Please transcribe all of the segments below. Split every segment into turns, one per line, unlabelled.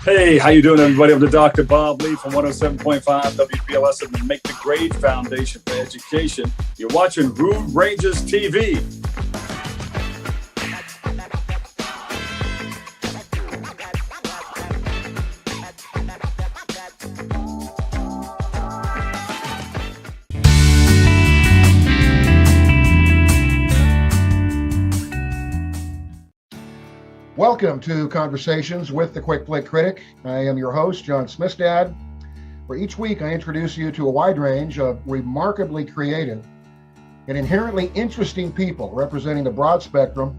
Hey, how you doing, everybody? I'm the Dr. Bob Lee from 107.5 WPLS and the Make the Grade Foundation for Education. You're watching Rude Rangers TV.
Welcome to Conversations with the Quick Flick Critic. I am your host, John Smistad, where each week I introduce you to a wide range of remarkably creative and inherently interesting people representing the broad spectrum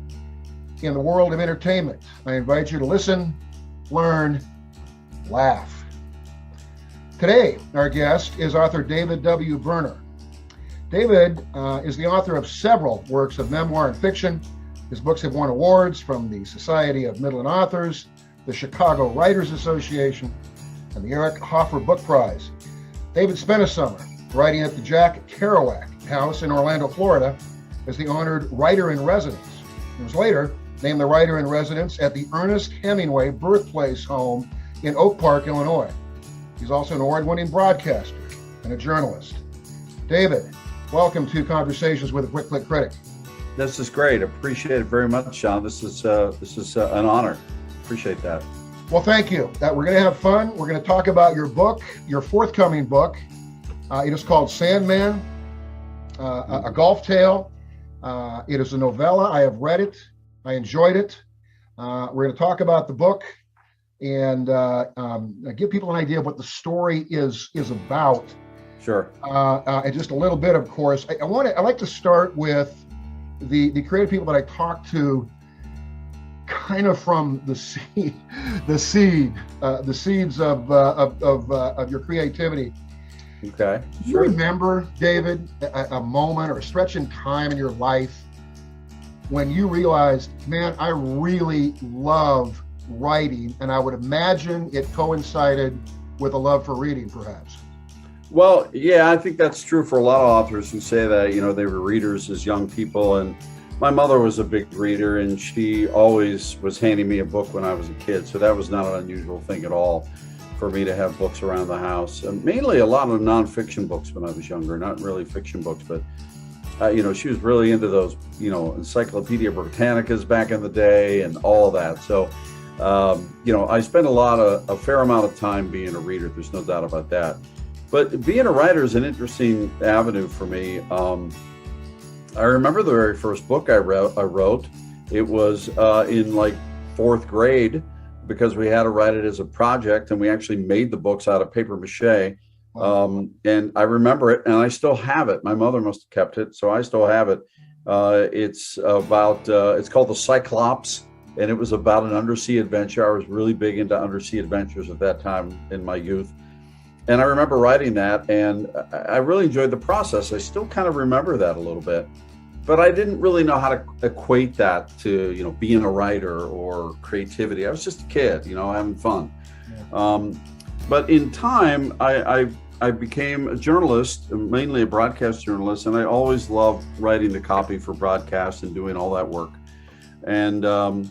in the world of entertainment. I invite you to listen, learn, laugh. Today, our guest is author David W. Berner. David is the author of several works of memoir and fiction. His books have won awards from the Society of Midland Authors, the Chicago Writers Association, and the Eric Hoffer Book Prize. David spent a summer writing at the Jack Kerouac House in Orlando, Florida, as the honored writer-in-residence. He was later named the writer-in-residence at the Ernest Hemingway Birthplace home in Oak Park, Illinois. He's also an award-winning broadcaster and a journalist. David, welcome to Conversations with a Quick Flick Critic.
This is great. Appreciate it very much, Sean. This is an honor. Appreciate that.
Well, thank you. We're going to have fun. We're going to talk about your book, your forthcoming book. It is called SANDMAN, a golf tale. It is a novella. I have read it. I enjoyed it. We're going to talk about the book and give people an idea of what the story is about.
Sure.
And just a little bit, of course. I like to start with the creative people that I talk to, kind of from the seeds of your creativity.
Okay.
Do you remember, David, a moment or a stretch in time in your life when you realized, man, I really love writing, and I would imagine it coincided with a love for reading, perhaps?
Well, yeah, I think that's true for a lot of authors who say that, they were readers as young people. And my mother was a big reader, and she always was handing me a book when I was a kid. So that was not an unusual thing at all for me to have books around the house. Mainly a lot of nonfiction books when I was younger, not really fiction books, but she was really into those, Encyclopedia Britannicas back in the day and all that. So, I spent a fair amount of time being a reader. There's no doubt about that. But being a writer is an interesting avenue for me. I remember the very first book I wrote. It was in fourth grade, because we had to write it as a project, and we actually made the books out of paper mache.
Wow.
And I remember it, and I still have it. My mother must have kept it, so I still have it. It's called The Cyclops, and it was about an undersea adventure. I was really big into undersea adventures at that time in my youth. And I remember writing that, and I really enjoyed the process. I still kind of remember that a little bit, but I didn't really know how to equate that to, being a writer or creativity. I was just a kid, having fun. Yeah. But in time, I became a journalist, mainly a broadcast journalist, and I always loved writing the copy for broadcast and doing all that work. And, I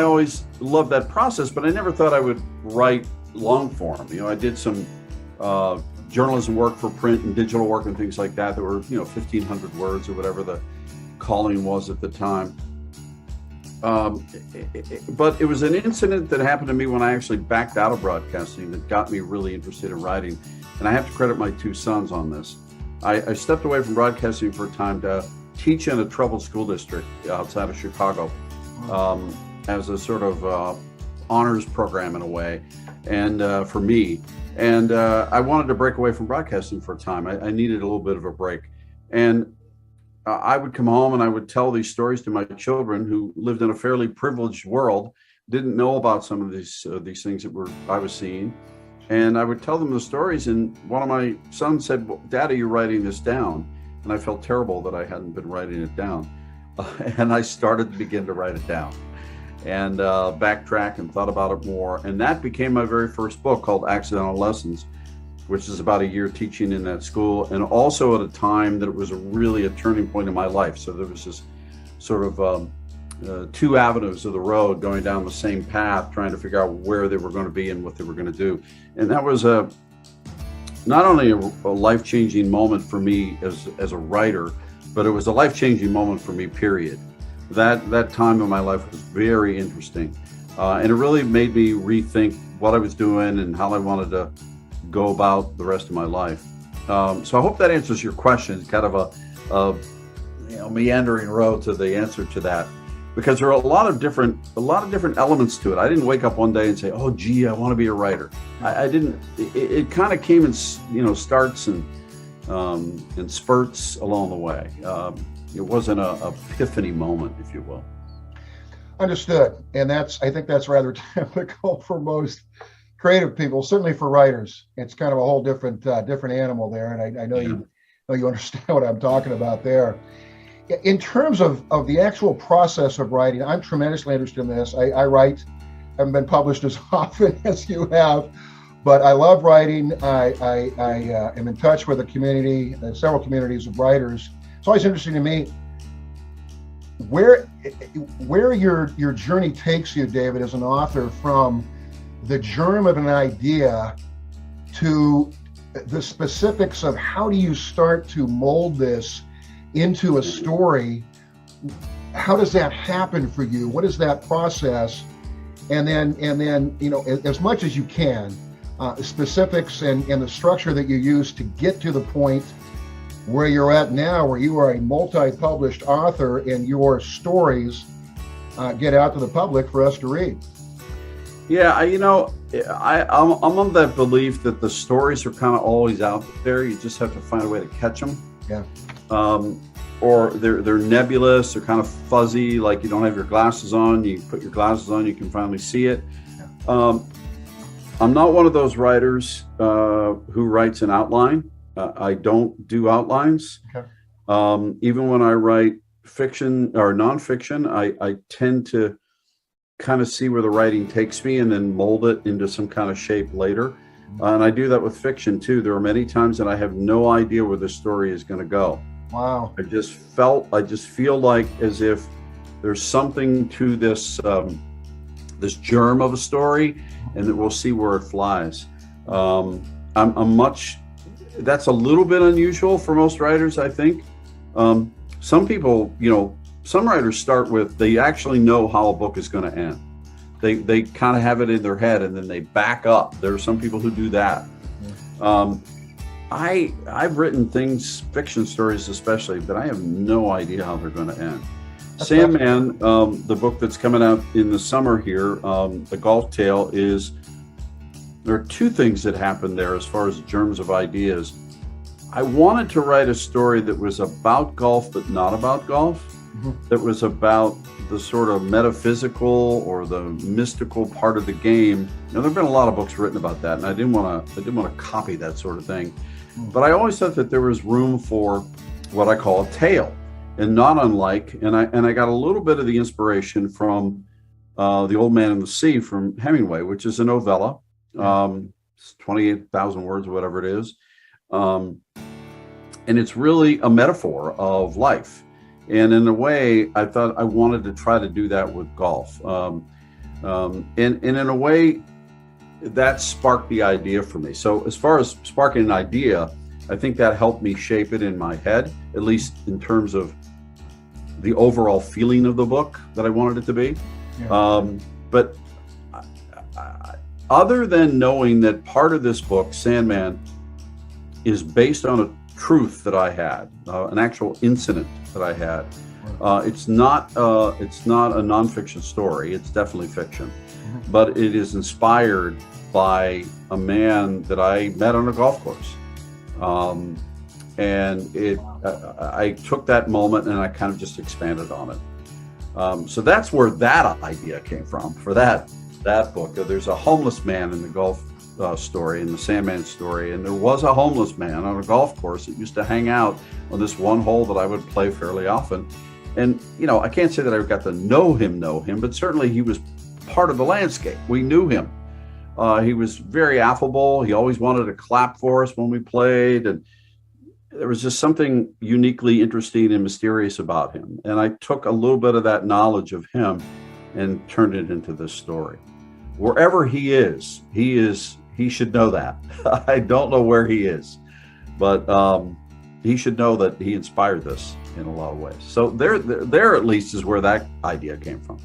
always loved that process, but I never thought I would write long form. I did some journalism work for print and digital work and things like that were 1,500 words or whatever the calling was at the time. But it was an incident that happened to me when I actually backed out of broadcasting that got me really interested in writing. And I have to credit my two sons on this. I stepped away from broadcasting for a time to teach in a troubled school district outside of Chicago as a sort of honors program in a way. And for me, and I wanted to break away from broadcasting for a time. I needed a little bit of a break, and I would come home and I would tell these stories to my children who lived in a fairly privileged world, didn't know about some of these things that I was seeing, and I would tell them the stories. And one of my sons said, well, "Daddy, you're writing this down," and I felt terrible that I hadn't been writing it down, and I started to begin to write it down. And backtrack and thought about it more. And that became my very first book, called Accidental Lessons, which is about a year teaching in that school, and also at a time that it was really a turning point in my life. So there was this sort of two avenues of the road going down the same path, trying to figure out where they were going to be and what they were going to do. And that was not only a life-changing moment for me as a writer, but it was a life-changing moment for me, period. That time in my life was very interesting. And it really made me rethink what I was doing and how I wanted to go about the rest of my life. So I hope that answers your question. It's kind of a meandering road to the answer to that, because there are a lot of different elements to it. I didn't wake up one day and say, "Oh, gee, I want to be a writer." I didn't. It kind of came in starts and spurts along the way. It wasn't a epiphany moment, if you will.
Understood. And I think that's rather typical for most creative people, certainly for writers. It's kind of a whole different animal there. And I know you understand what I'm talking about there. In terms of the actual process of writing, I'm tremendously interested in this. I write, haven't been published as often as you have, but I love writing. I am in touch with a community, several communities of writers. It's always interesting to me where your journey takes you, David, as an author, from the germ of an idea to the specifics of how do you start to mold this into a story. How does that happen for you? What is that process? And then as much as you can, specifics and the structure that you use to get to the point where you're at now, where you are a multi-published author and your stories get out to the public for us to read.
Yeah, I'm of that belief that the stories are kind of always out there. You just have to find a way to catch them.
Yeah.
Or they're nebulous, they're kind of fuzzy, like you don't have your glasses on. You put your glasses on, you can finally see it. Yeah. I'm not one of those writers who writes an outline. I don't do outlines.
Okay.
Even when I write fiction or nonfiction, I tend to kind of see where the writing takes me and then mold it into some kind of shape later. And I do that with fiction too. There are many times that I have no idea where the story is going to go.
Wow.
I just feel like as if there's something to this this germ of a story, and that we'll see where it flies. That's a little bit unusual for most writers, I think. Some people, some writers start with, they actually know how a book is going to end. They kind of have it in their head and then they back up. There are some people who do that. I've written things, fiction stories especially, but I have no idea how they're going to end. SANDMAN, the book that's coming out in the summer here, The Golf Tale, there are two things that happened there as far as germs of ideas. I wanted to write a story that was about golf, but not about golf. Mm-hmm. That was about the sort of metaphysical or the mystical part of the game. There have been a lot of books written about that, and I didn't want to copy that sort of thing. Mm-hmm. But I always thought that there was room for what I call a tale, and not unlike. And I got a little bit of the inspiration from The Old Man and the Sea from Hemingway, which is a novella. It's 28,000 words or whatever it is. And it's really a metaphor of life. And in a way, I thought I wanted to try to do that with golf. And in a way, that sparked the idea for me. So as far as sparking an idea, I think that helped me shape it in my head, at least in terms of the overall feeling of the book that I wanted it to be. Yeah. But other than knowing that part of this book, SANDMAN, is based on a truth that I had, an actual incident that I had. It's not a nonfiction story. It's definitely fiction, but it is inspired by a man that I met on a golf course. I took that moment and I kind of just expanded on it. So that's where that idea came from for that book. There's a homeless man in the golf story, in the SANDMAN story, and there was a homeless man on a golf course that used to hang out on this one hole that I would play fairly often. And I can't say that I got to know him, but certainly he was part of the landscape. We knew him. He was very affable. He always wanted to clap for us when we played, there was just something uniquely interesting and mysterious about him. And I took a little bit of that knowledge of him and turned it into this story. Wherever he should know that. I don't know where he is, but he should know that he inspired this in a lot of ways. So there at least is where that idea came from.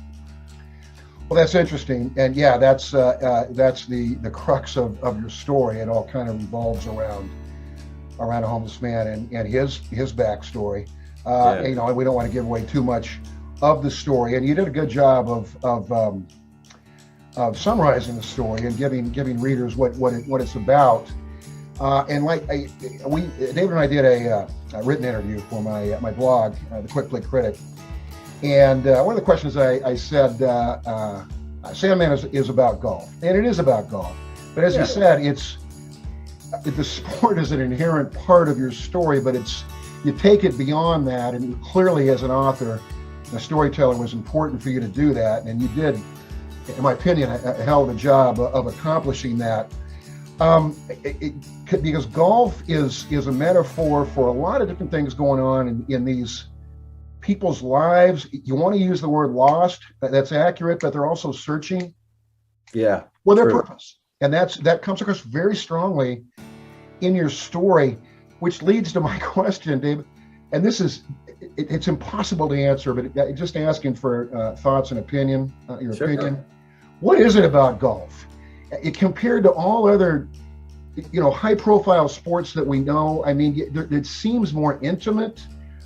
Well, that's interesting, and yeah, that's the crux of your story. It all kind of revolves around a homeless man and his backstory. You know, we don't want to give away too much of the story, and you did a good job of summarizing the story and giving readers what it's about. And David and I did a written interview for my blog, the Quick Click Critic. And one of the questions I said, SANDMAN is about golf, and it is about golf. But as you said, the sport is an inherent part of your story, but you take it beyond that. And clearly, as an author, a storyteller, was important for you to do that, and you did, in my opinion, a hell of a job of accomplishing that. Because golf is a metaphor for a lot of different things going on in these people's lives. You want to use the word lost, that's accurate, but they're also searching for their purpose. And that comes across very strongly in your story, which leads to my question, David. And this is, it's impossible to answer, but just asking for thoughts and opinion, your opinion. What is it about golf? Compared to all other, high profile sports that we know, I mean, it seems more intimate,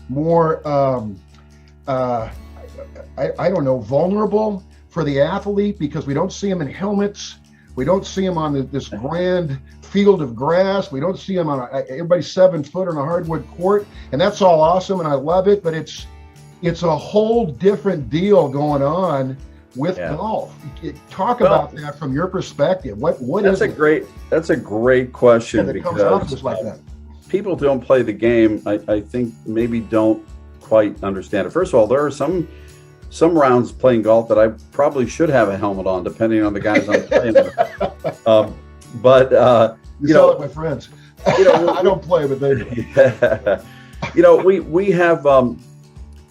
more, I don't know, vulnerable for the athlete, because we don't see them in helmets. We don't see them on this grand field of grass. We don't see them on everybody's 7 foot on a hardwood court. And that's all awesome, and I love it, but it's a whole different deal going on with golf. Talk about that from your perspective. What is it?
That's a great question, because
like that.
People don't play the game. I think maybe don't quite understand it. First of all, there are some rounds playing golf that I probably should have a helmet on, depending on the guys I'm playing with. But
you know, my friends. I don't play, but they do.
We have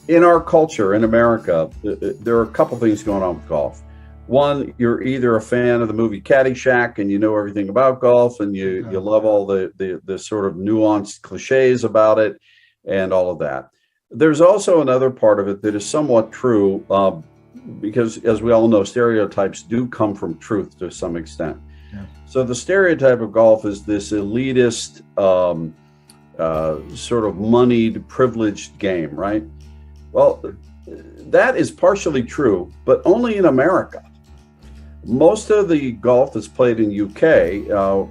in our culture in America, there are a couple things going on with golf. One, you're either a fan of the movie Caddyshack and you know everything about golf, and you love all the sort of nuanced cliches about it and all of that. There's also another part of it that is somewhat true, because as we all know, stereotypes do come from truth to some extent. Yeah. So the stereotype of golf is this elitist, sort of moneyed, privileged game, right? Well, that is partially true, but only in America. Most of the golf that's played in UK,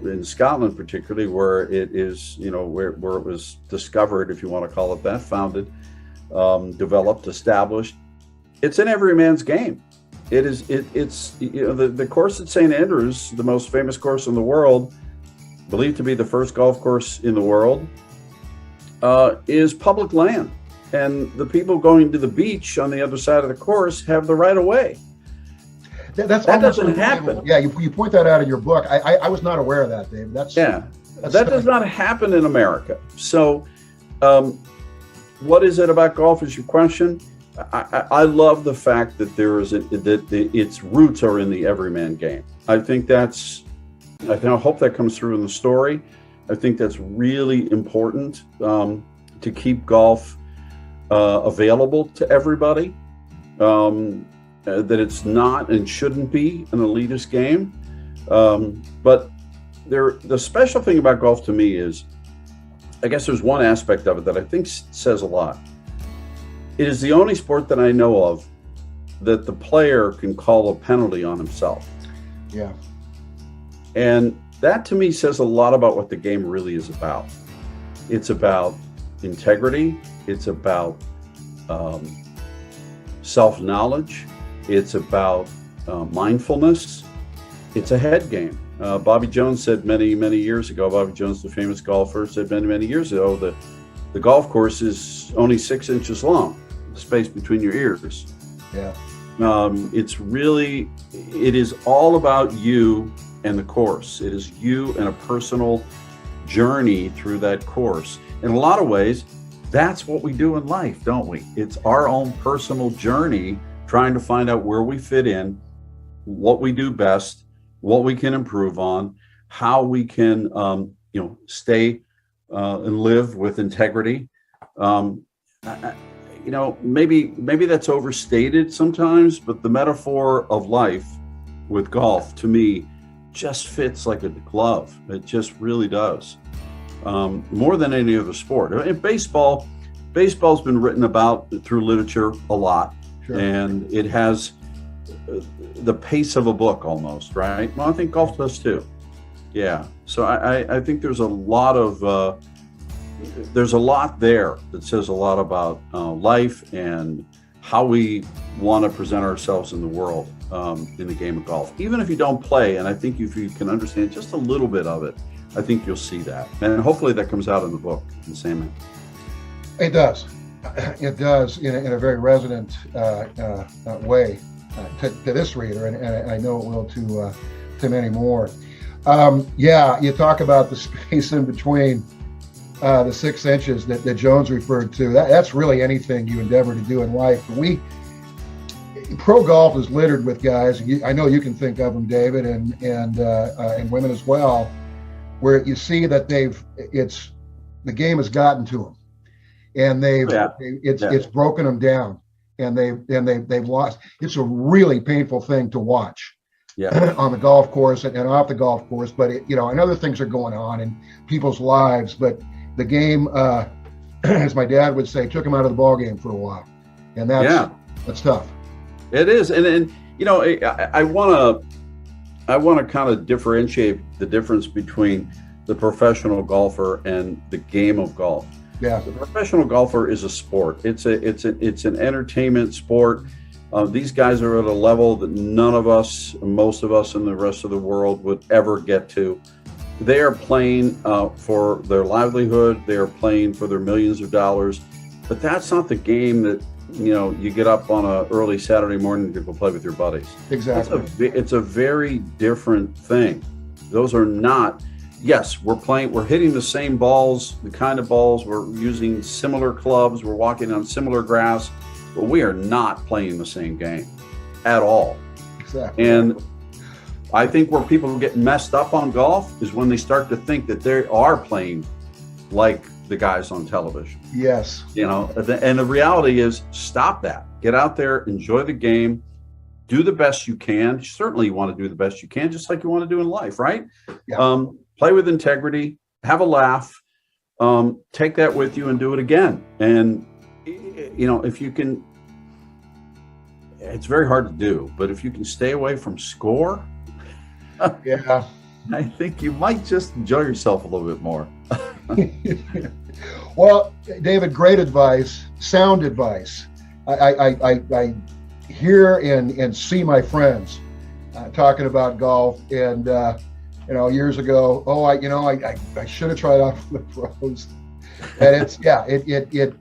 in Scotland particularly, where it is, where it was discovered, if you want to call it that, founded, developed, established, it's in every man's game. It's the course at St. Andrews, the most famous course in the world, believed to be the first golf course in the world, is public land. And the people going to the beach on the other side of the course have the right of way.
That
doesn't happen.
Yeah, you point that out in your book. I was not aware of that, Dave. That does not happen
in America. So, what is it about golf is your question. I love the fact that its roots are in the everyman game. I hope that comes through in the story. I think that's really important, to keep golf available to everybody. That it's not and shouldn't be an elitist game. But the special thing about golf to me is, I guess there's one aspect of it that I think says a lot. It is the only sport that I know of that the player can call a penalty on himself.
Yeah.
And that to me says a lot about what the game really is about. It's about integrity. It's about self-knowledge. It's about mindfulness. It's a head game. Bobby Jones said many, many years ago, Bobby Jones, the famous golfer, said many, many years ago, the golf course is only 6 inches long, the space between your ears.
Yeah.
It is all about you and the course. It is you and a personal journey through that course. in a lot of ways, that's what we do in life, don't we? It's our own personal journey, trying to find out where we fit in, what we do best, what we can improve on, how we can, stay and live with integrity. Maybe that's overstated sometimes, but the metaphor of life with golf, to me, just fits like a glove. It just really does. More than any other sport. And baseball's been written about through literature a lot. Sure. And it has the pace of a book almost, right? Well, I think golf does too. Yeah. So I think there's a lot there that says a lot about life and how we want to present ourselves in the world in the game of golf. Even if you don't play, and I think if you can understand just a little bit of it, I think you'll see that. And hopefully that comes out in the book, in SANDMAN.
It does. It does in a very resonant way to this reader, and I know it will to many more. You talk about the space in between the 6 inches that Jones referred to. That's really anything you endeavor to do in life. Pro golf is littered with guys. I know you can think of them, David, and women as well, where you see that the game has gotten to them, and it's broken them down, and they've lost. It's a really painful thing to watch. Yeah. On the golf course and off the golf course, but and other things are going on in people's lives. But the game, as my dad would say, took him out of the ball game for a while, and that's tough.
It is, and I want to kind of differentiate the difference between the professional golfer and the game of golf.
Yeah,
the professional golfer is a sport. It's an entertainment sport. These guys are at a level that most of us in the rest of the world would ever get to. They are playing for their livelihood. They are playing for their millions of dollars. But that's not the game that, you get up on an early Saturday morning to go play with your buddies.
Exactly.
It's a very different thing. Those are not, yes, we're hitting the same balls, the kind of balls, we're using similar clubs, we're walking on similar grass, but we are not playing the same game at all.
Exactly.
And I think where people get messed up on golf is when they start to think that they are playing like the guys on television.
Yes.
And the reality is, stop that. Get out there, enjoy the game, do the best you can. Certainly you want to do the best you can, just like you want to do in life, right? Yeah. Play with integrity, have a laugh, take that with you and do it again. And, if you can, it's very hard to do, but if you can stay away from score,
yeah,
I think you might just enjoy yourself a little bit more.
Well, David, great advice, sound advice. I hear and see my friends talking about golf, and years ago, I should have tried out for the pros, and it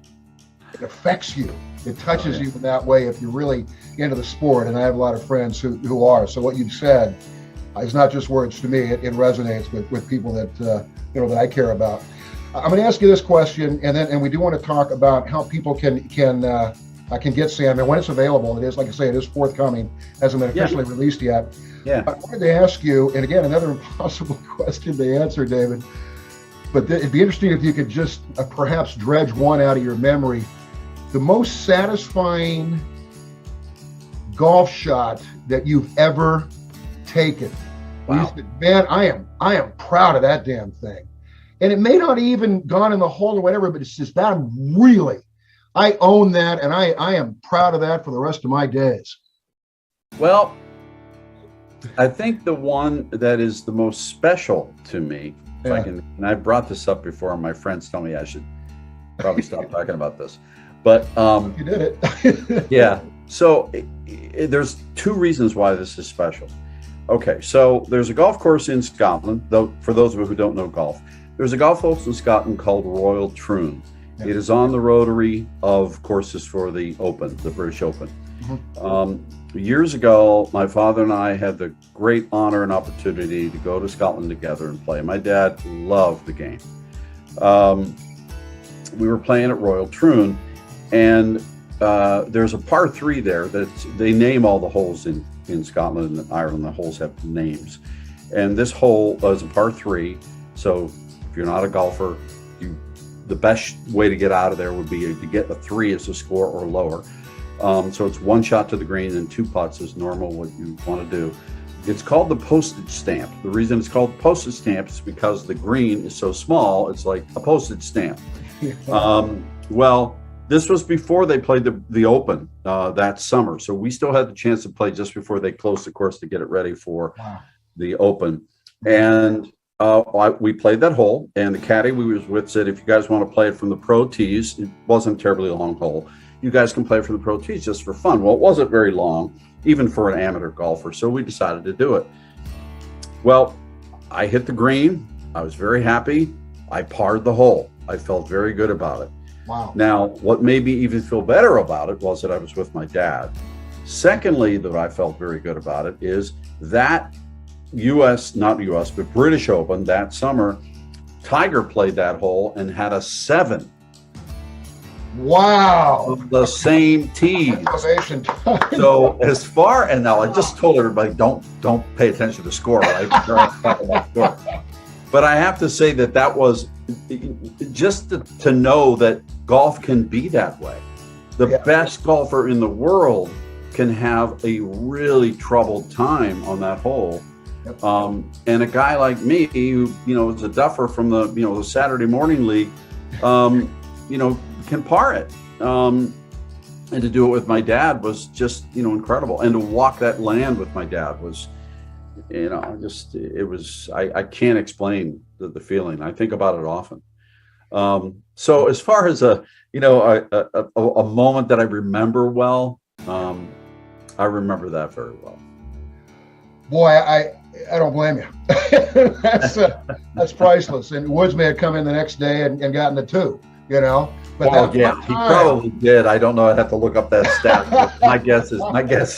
affects you. It touches you in that way if you're really into the sport, and I have a lot of friends who are. So what you've said is not just words to me; it resonates with people that that I care about. I'm going to ask you this question, and we do want to talk about how people can get SANDMAN when it's available. It is, like I say, it is forthcoming. Hasn't been officially released yet.
Yeah.
I wanted to ask you, and again, another impossible question to answer, David, but it'd be interesting if you could just perhaps dredge one out of your memory. The most satisfying golf shot that you've ever taken.
Wow.
You said, man, I am proud of that damn thing. And it may not even gone in the hole or whatever, but it's just that I own that, and I am proud of that for the rest of my days.
Well, I think the one that is the most special to me, if I can, and I brought this up before, and my friends tell me I should probably stop talking about this, but
you did it.
Yeah. So there's 2 reasons why this is special. Okay, so there's a golf course in Scotland, though, for those of you who don't know golf. There's a golf course in Scotland called Royal Troon. Yeah. It is on the rotary of courses for the Open, the British Open. Mm-hmm. Years ago, my father and I had the great honor and opportunity to go to Scotland together and play. My dad loved the game. we were playing at Royal Troon, and there's a par 3 there that they name all the holes in Scotland and Ireland. The holes have names, and this hole is a par 3. So if you're not a golfer, the best way to get out of there would be to get a 3 as a score or lower. So it's 1 shot to the green and 2 putts is normal what you want to do. It's called the postage stamp. The reason it's called postage stamp is because the green is so small, it's like a postage stamp. Well, this was before they played the Open that summer. So we still had the chance to play just before they closed the course to get it ready for the Open. And we played that hole, and the caddy we was with said, if you guys want to play it from the pro tees, it wasn't a terribly long hole, you guys can play it from the pro tees just for fun. Well, it wasn't very long, even for an amateur golfer, so we decided to do it. Well, I hit the green. I was very happy. I parred the hole. I felt very good about it.
Wow.
Now, what made me even feel better about it was that I was with my dad. Secondly, that I felt very good about it is that not US, but British Open that summer, Tiger played that hole and had a 7.
Wow.
Of the same team. So as far, and now I just told everybody, don't pay attention to the score, right? But I have to say that was just to know that golf can be that way. The best golfer in the world can have a really troubled time on that hole. And a guy like me, who is a duffer from the Saturday morning league, can par it. And to do it with my dad was just incredible. And to walk that land with my dad was, I can't explain the feeling. I think about it often. So as far as a moment that I remember well, I remember that very well.
Boy, I don't blame you. That's priceless. And Woods may have come in the next day and gotten the 2, But
he probably did. I don't know. I'd have to look up that stat. But my guess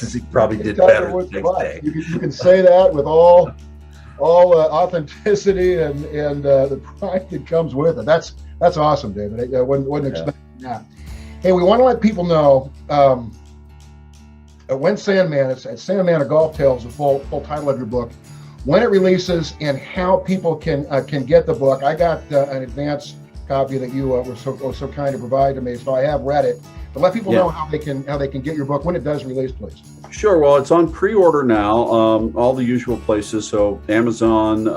is he probably did better the next day.
You can say that with all authenticity and the pride that comes with it. That's awesome, David. I wasn't expecting that. Hey, we want to let people know when SANDMAN, it's SANDMAN: A Golf Tale is the full title of your book, when it releases and how people can get the book. I got an advance copy that you were so kind to provide to me, so I have read it. But let people know how they can get your book when it does release, please.
Sure. Well, it's on pre-order now, all the usual places. So Amazon.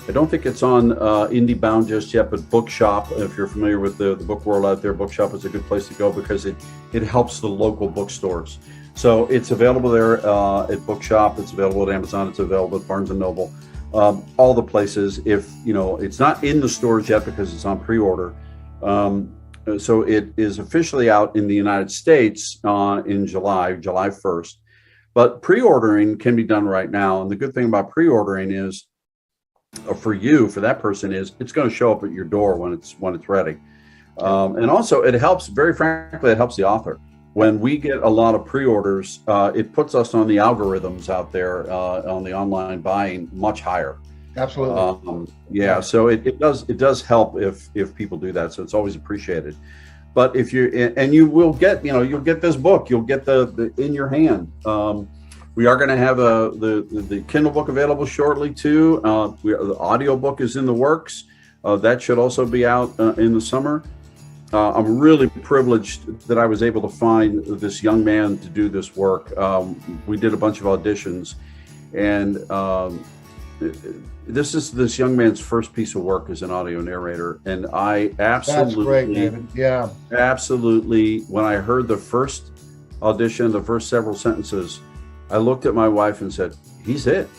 I don't think it's on IndieBound just yet, but Bookshop. If you're familiar with the book world out there, Bookshop is a good place to go because it helps the local bookstores. So it's available there at Bookshop. It's available at Amazon. It's available at Barnes & Noble. All the places. If it's not in the stores yet because it's on pre-order. So it is officially out in the United States in July 1st. But pre-ordering can be done right now. And the good thing about pre-ordering is, for that person, is it's going to show up at your door when it's ready. And also it helps, very frankly, it helps the author. When we get a lot of pre-orders, it puts us on the algorithms out there on the online buying much higher.
Absolutely.
So it does help if people do that. So it's always appreciated. But if you will get, you'll get this book, you'll get the in your hand. We are going to have the Kindle book available shortly too. The audio book is in the works. That should also be out in the summer. I'm really privileged that I was able to find this young man to do this work. We did a bunch of auditions, and this young man's first piece of work as an audio narrator. And I absolutely,
that's great, David. Yeah,
absolutely. When I heard the first audition, the first several sentences, I looked at my wife and said, "He's it."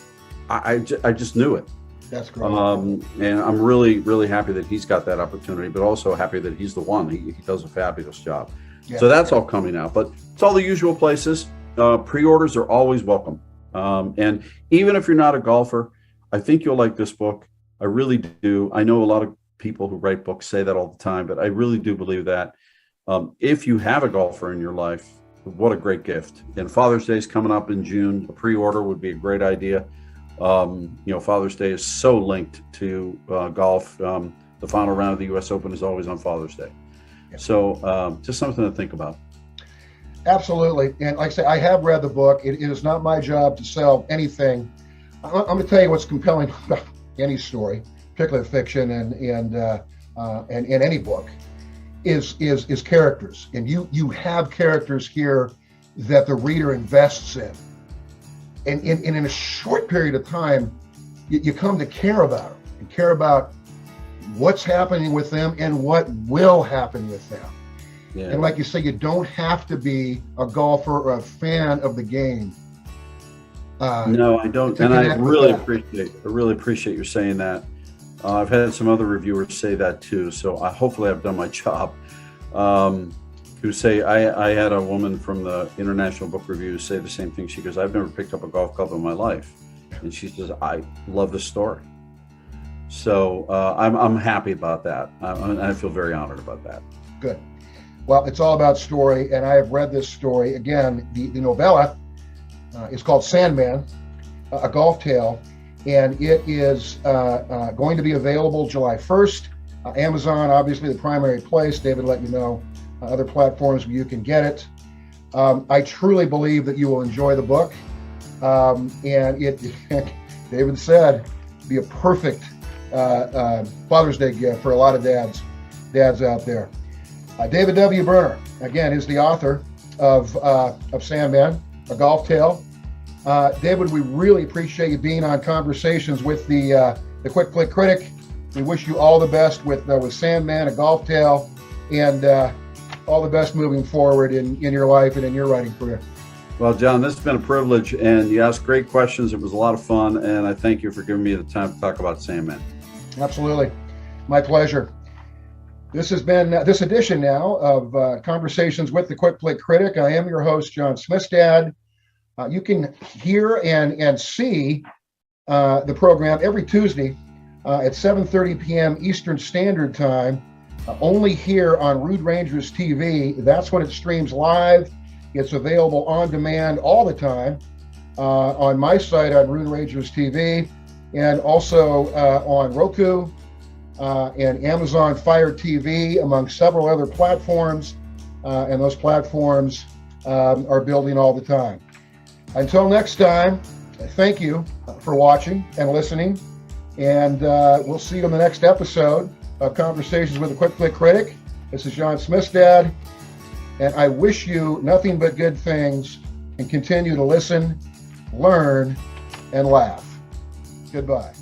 I just knew it.
That's great.
And I'm really, really happy that he's got that opportunity, but also happy that he's the one. He does a fabulous job. Yeah. So that's all coming out, but it's all the usual places. Pre-orders are always welcome. And even if you're not a golfer, I think you'll like this book. I really do. I know a lot of people who write books say that all the time, but I really do believe that if you have a golfer in your life, what a great gift. And Father's Day is coming up in June. A pre-order would be a great idea. Father's Day is so linked to golf. the final round of the U.S. Open is always on Father's Day. So just something to think about.
Absolutely. And like I say, I have read the book. It is not my job to sell anything. I'm going to tell you what's compelling about any story, particularly fiction and any book, is characters. And you have characters here that the reader invests in. And in a short period of time, you come to care about them and care about what's happening with them and what will happen with them. Yeah. And like you say, you don't have to be a golfer or a fan of the game.
No, I don't. And I really appreciate you saying that. I've had some other reviewers say that too. So hopefully I've done my job. Who say, I had a woman from the International Book Review say the same thing. She goes, I've never picked up a golf club in my life. And she says, I love the story. So I'm happy about that. I feel very honored about that.
Good. Well, it's all about story, and I have read this story. Again, the novella is called SANDMAN, A Golf Tale, and it is going to be available July 1st. Amazon, obviously the primary place. David let you know other platforms where you can get it. I truly believe that you will enjoy the book. And it, David said, be a perfect Father's Day gift for a lot of dads out there. David W. Berner, again, is the author of SANDMAN, A Golf Tale. David, we really appreciate you being on Conversations with the Quick Click Critic. We wish you all the best with SANDMAN, A Golf Tale, and all the best moving forward in your life and in your writing career.
Well, John, this has been a privilege, and you asked great questions. It was a lot of fun, and I thank you for giving me the time to talk about SANDMAN. Absolutely.
My pleasure. This has been this edition now of Conversations with the Quick Click Critic. I am your host, John Smistad. You can hear and see the program every Tuesday at 7:30 p.m. Eastern Standard Time, only here on Rude Rangers TV. That's when it streams live. It's available on demand all the time on my site on Rude Rangers TV, and also on Roku and Amazon Fire TV, among several other platforms. And those platforms are building all the time. Until next time, thank you for watching and listening. And we'll see you in the next episode of Conversations with a Quick Click Critic. This is John Smistad, and I wish you nothing but good things, and continue to listen, learn, and laugh. Goodbye.